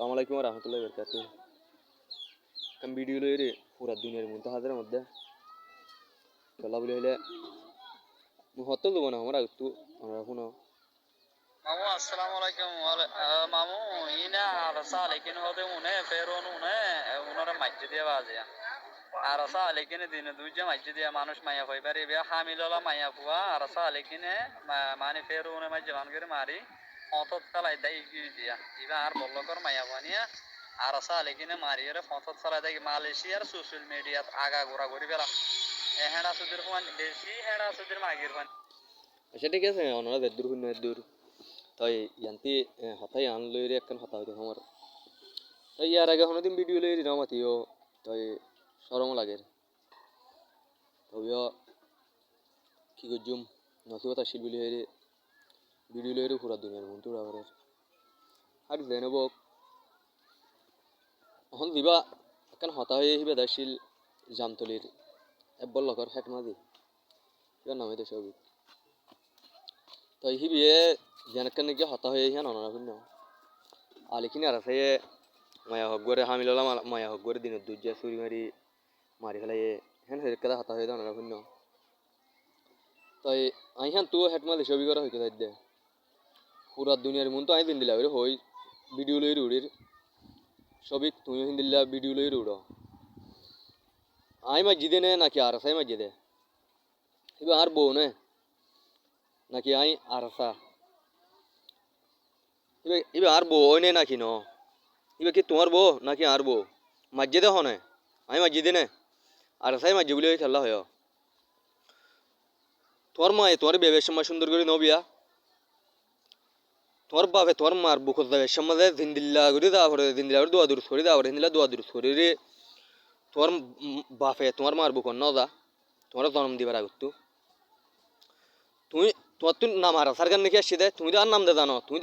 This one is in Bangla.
আসসালামু আলাইকুম ওয়া রাহমাতুল্লাহি ওয়া বারাকাতুহু। কাম ভিডিও লইরে পুরা দুনিয়ার মুনতাহাদের মধ্যে চলা বলে হইলে হত দেব না আমরা একটু আমরা শুনো মামু আসসালামু আলাইকুম মামু ইনা আরসা লেকিন হতে উনে ফেরোন উনে উনরে মাইজে দিয়ে বাজে আরসা লেকিন দিন দুইজে মাইজে দিয়ে মানুষ মাইয়া হই পারে বে হামিললা মাইয়া পুয়া আরসা লেকিন মানে ফেরোনে মাইজে মান করে মারি ফতত কালাই দাই কি দিয়া ইবা আর বল্লকর মাইয়া বানিয়া আরসা লেকিন মারিয়ে ফতত চালাই দাই মালয়েশিয়ার সোশ্যাল মিডিয়াত আগা গোরা করি পেলাম এ হেডা সুদের ফান বেশি হেডা সুদের মাগির ফান আচ্ছা ঠিক আছে ওনারা দূর হইন দূর তাই ইয়ান্তি হতাই আন লইরে একখান হতা হইতো আমার তাই ইয়ার আগে কোনোদিন ভিডিও লইরে না মাতিও তাই শরম লাগে তবেও কি করছুম নসিবত আসিল বলি হইরে ভিডিও লইরে পুরা দুনিয়ার মন তোড়া করে আর জেনব এখন দিবা একখান হতা হয়ে হিবে দাসিল জামতলির এব্বল লগর হেট মাদি ইয়ার নাম হইতো সবিক তাই হিবিয়ে যেনকেন নাকি হতা হয়ে হিয়ান অনারা ভিন্ন আলিখিনি আর আছে মায়া হক গরে হামিললা মায়া হক গরে দিনের দুর্যা চুরি মারি মারি ফেলাই হেন হেরকেদা হতা হয়ে অনারা ভিন্ন তাই আইহান তো হেট মাদি ছবি করা হইতো তাই দে পুরা দুনিয়ার মন তো আই দিন দিলা হই ভিডিও লই উড়ির সবিক তুমিও হিন্দিল্লা ভিডিও লই উড়ো আই মাজি দে নে নাকি আর আছে মাজি দে এবার আর বউ নে নাকি আই আর আসা এবার আর বউ ওই নে নাকি ন এবার কি তোমার বউ নাকি আর বউ মাঝে দে হনে আমি মাঝে দে নে আর সাই মাঝে বলে খেলা হয় তোর মা তোর বেবের সময় সুন্দর করে নবিয়া তোর বাপে তোর মার বুকত যাবে সমাজে জিন্দিল্লা করে দেওয়া করে জিন্দিল্লা করে দোয়া দূর সরি দেওয়া করে জিন্দিল্লা দোয়া দূর সরি রে তোর বাপে তোমার মার বুকত ন যা তোমার জন্ম দিবার আগত তুমি তোমার তুই নাম আর সার গান নাকি আসছি দে তুমি তো আর নাম দে জানো তুমি